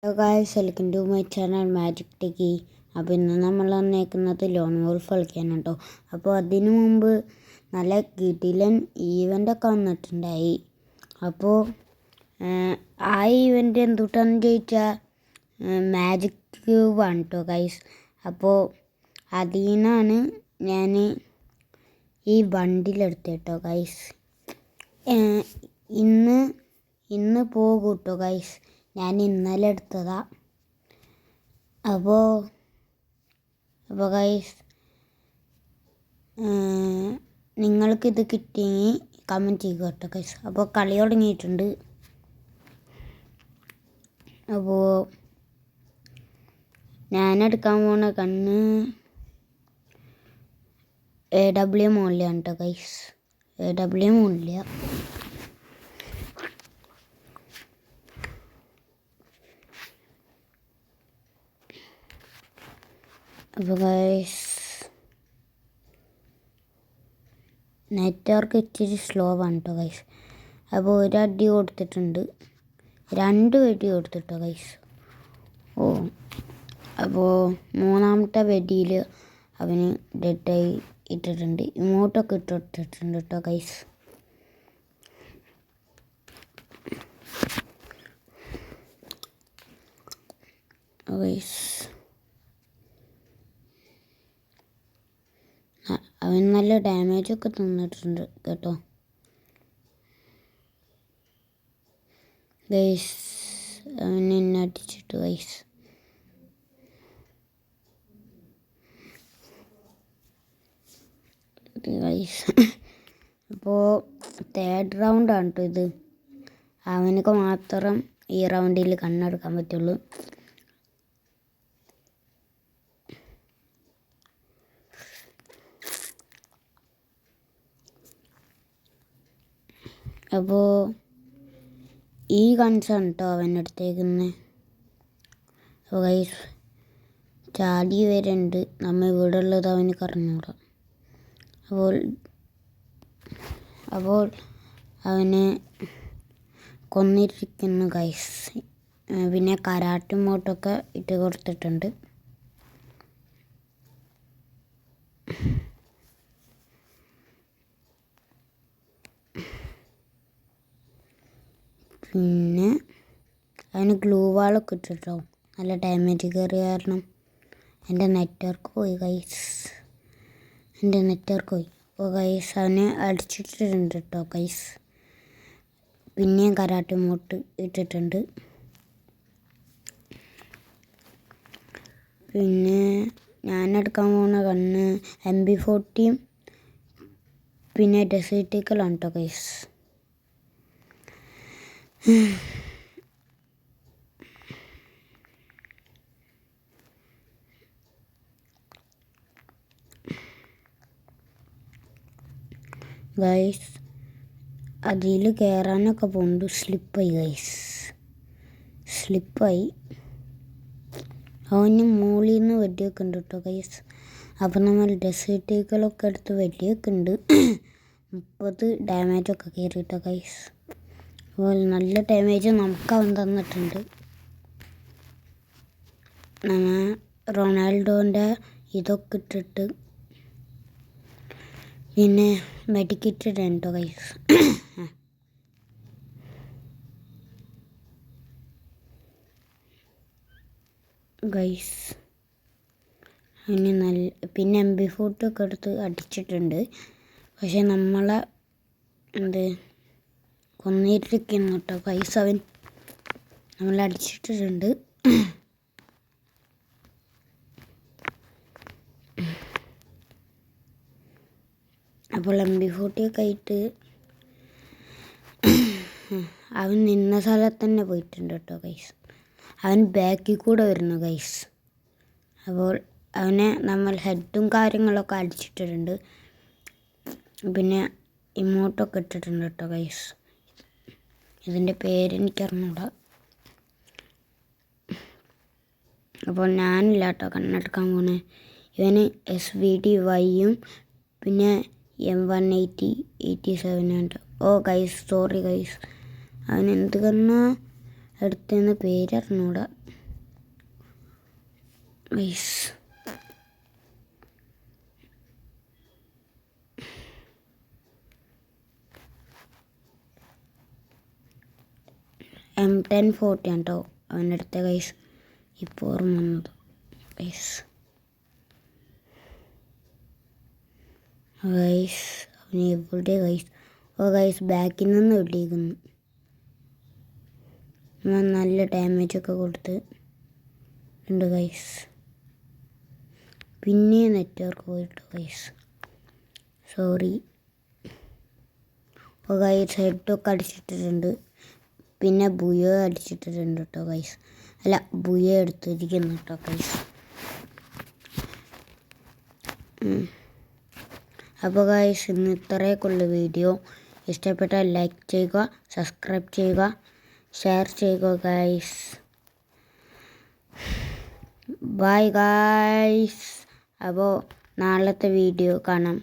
Hello guys, welcome to my channel Magic Techie. അപ്പോൾ ഇന്ന് നമ്മൾ വന്നേക്കുന്നത് ലോൺ വോൾഫ് കളിക്കാനാണ് കേട്ടോ. അപ്പോൾ അതിനു മുമ്പ് നല്ല കിടിലൻ ഈവൻ്റൊക്കെ വന്നിട്ടുണ്ടായി. അപ്പോൾ ആ ഈവൻ്റ് എന്തുട്ടാന്ന് ചോദിച്ചാൽ മാജിക് ക്യൂബാണ് കേട്ടോ ഗൈസ്. അപ്പോൾ അതിൽ നിന്നാണ് ഞാൻ ഈ ബണ്ടിലെടുത്തത് കേട്ടോ ഗൈസ്. ഇന്ന് പോകും കേട്ടോ ഗൈസ്. ഞാൻ ഇന്നലെ എടുത്തതാ. അപ്പോൾ ഗൈസ്, നിങ്ങൾക്കിത് കിട്ടിയെങ്കിൽ കമൻറ്റ് ചെയ്യുക കേട്ടോ ഗൈസ്. അപ്പോൾ കളി തുടങ്ങിയിട്ടുണ്ട്. അപ്പോൾ ഞാനെടുക്കാൻ പോകുന്ന കണ്ണ് AW മോളിലാണ് കേട്ടോ ഗൈസ്. AW മോളില്ല. അപ്പോൾ ഗൈസ്, നെറ്റ്വർക്ക് ഇച്ചിരി സ്ലോ ആണ് കേട്ടോ ഗൈസ്. അപ്പോൾ ഒരു അടി കൊടുത്തിട്ടുണ്ട്, 2 വെടി കൊടുത്തിട്ടോ ഗൈസ്. അപ്പോൾ മൂന്നാമത്തെ വെടിയിൽ അവന് ഡെഡായി ഇട്ടിട്ടുണ്ട്. ഇങ്ങോട്ടൊക്കെ ഇട്ടിട്ടുണ്ട് കേട്ടോ ഗൈസ്. അവൻ നല്ല ഡാമേജൊക്കെ തന്നിട്ടുണ്ട് കേട്ടോ ഗൈസ്. അവൻ എന്നെ അടിച്ചിട്ട് ഗൈസ്. അപ്പോൾ 3rd റൗണ്ടാണ് കേട്ടോ ഇത്. അവനൊക്കെ മാത്രം ഈ റൗണ്ടിൽ കണ്ണെടുക്കാൻ പറ്റുള്ളൂ. അപ്പോൾ ഈ ഗൺസാണ് കേട്ടോ അവനെടുത്തേക്കുന്നത്. അപ്പോൾ ഗൈസ്, ചാടി വരുന്നുണ്ട്. നമ്മൾ ഇവിടെ ഉള്ളത് അവന് കറഞ്ഞൂടാ. അപ്പോൾ അവനെ കൊന്നിരിക്കുന്നു ഗൈസ്. പിന്നെ കരാട്ടി മോട്ടൊക്കെ ഇട്ട് കൊടുത്തിട്ടുണ്ട്. പിന്നെ അവന് ഗ്ലൂ വാളൊക്കെ ഇട്ടിട്ടോ. നല്ല ഡാമേജ് കയറിയ കാരണം എൻ്റെ നെറ്റ്വർക്ക് പോയി ഗൈസ്. അപ്പോൾ ഗൈസ്, അവനെ അടിച്ചിട്ടുണ്ട് കേട്ടോ ഗൈസ്. പിന്നെയും കരാട്ടി മോട്ട് ഇട്ടിട്ടുണ്ട്. പിന്നെ ഞാനെടുക്കാൻ പോകുന്ന കണ്ണ് MP40 പിന്നെ ഡെസേർട്ടിക്കലാണ് കേട്ടോ ഗൈസ്. ഗൈസ്, അതിൽ കയറാനൊക്കെ പോകുന്നുണ്ട്. സ്ലിപ്പായി ഗൈസ്, സ്ലിപ്പായി. അവന് മുകളിൽ നിന്ന് വെടിയൊക്കെ ഉണ്ട് കേട്ടോ ഗൈസ്. അപ്പം നമ്മൾ ഡെസേർട്ടികളൊക്കെ എടുത്ത് വെടിയൊക്കെ ഉണ്ട്. 30 ഡാമേജൊക്കെ കയറി കേട്ടോ ഗൈസ്. അപ്പോൾ നല്ല ഡാമേജ് നമുക്ക് അവൻ തന്നിട്ടുണ്ട്. റൊണാൾഡോൻ്റെ ഇതൊക്കെ ഇട്ടിട്ട് പിന്നെ മെഡിക്കിറ്റ് കേട്ടോ ഗൈസ്. ഗൈസ്, അതിന് നല്ല പിന്നെ MP40 ഒക്കെ എടുത്ത് അടിച്ചിട്ടുണ്ട്. പക്ഷെ നമ്മളെ കൊന്നിരിക്കുന്നു കേട്ടോ ഗൈസ്. അവൻ നമ്മളെ അടിച്ചിട്ടുണ്ട്. അപ്പോൾ MP40 ഒക്കെ ആയിട്ട് അവൻ നിന്ന സ്ഥലത്ത് തന്നെ പോയിട്ടുണ്ട് കേട്ടോ ഗൈസ്. അവൻ ബാക്കിൽ കൂടെ വരുന്നു ഗൈസ്. അപ്പോൾ അവനെ നമ്മൾ ഹെഡും കാര്യങ്ങളൊക്കെ അടിച്ചിട്ടിട്ടുണ്ട്. പിന്നെ ഇമോട്ടൊക്കെ ഇട്ടിട്ടുണ്ട് കേട്ടോ ഗൈസ്. ഇതിൻ്റെ പേരെനിക്കറിഞ്ഞൂടാ. അപ്പോൾ ഞാനില്ല കേട്ടോ കണ്ണെടുക്കാൻ പോണേ. ഇവന് SVDYയും പിന്നെ M180 87 ഉണ്ട്. Guys, sorry guys. അവൻ എന്ത് കണ്ണാ എടുത്തെന്ന് പേരറിഞ്ഞൂടാ. ഗൈസ് M1040 ആണ് കേട്ടോ അവൻ്റെ അടുത്ത ഗൈസ് ഇപ്പോൾ ഓർമ്മ വന്നത് ഗൈസ് അവന് എവിടെ ഗൈസ് ഗൈസ് ബാക്കിൽ നിന്ന് വെട്ടിയിരിക്കുന്നു നല്ല ഡാമേജൊക്കെ കൊടുത്ത് ഉണ്ട് ഗൈസ് പിന്നെ നെറ്റ്വർക്ക് പോയിട്ട് ഗൈസ് സോറി ഗൈസ് ഹെഡൊക്കെ അടിച്ചിട്ടിട്ടുണ്ട് പിന്നെ ബുയോ അടിച്ചിട്ടിട്ടുണ്ട് കേട്ടോ ഗൈസ് അല്ല ബുയോ എടുത്തിരിക്കുന്നു കേട്ടോ ഗൈസ് അപ്പോൾ ഗൈസ് ഇന്ന് ഇത്രയൊക്കെയുള്ള വീഡിയോ ഇഷ്ടപ്പെട്ടാൽ ലൈക്ക് ചെയ്യുക സബ്സ്ക്രൈബ് ചെയ്യുക ഷെയർ ചെയ്യുക ഗൈസ് ബൈ ഗൈസ് അപ്പോൾ നാളത്തെ വീഡിയോ കാണാം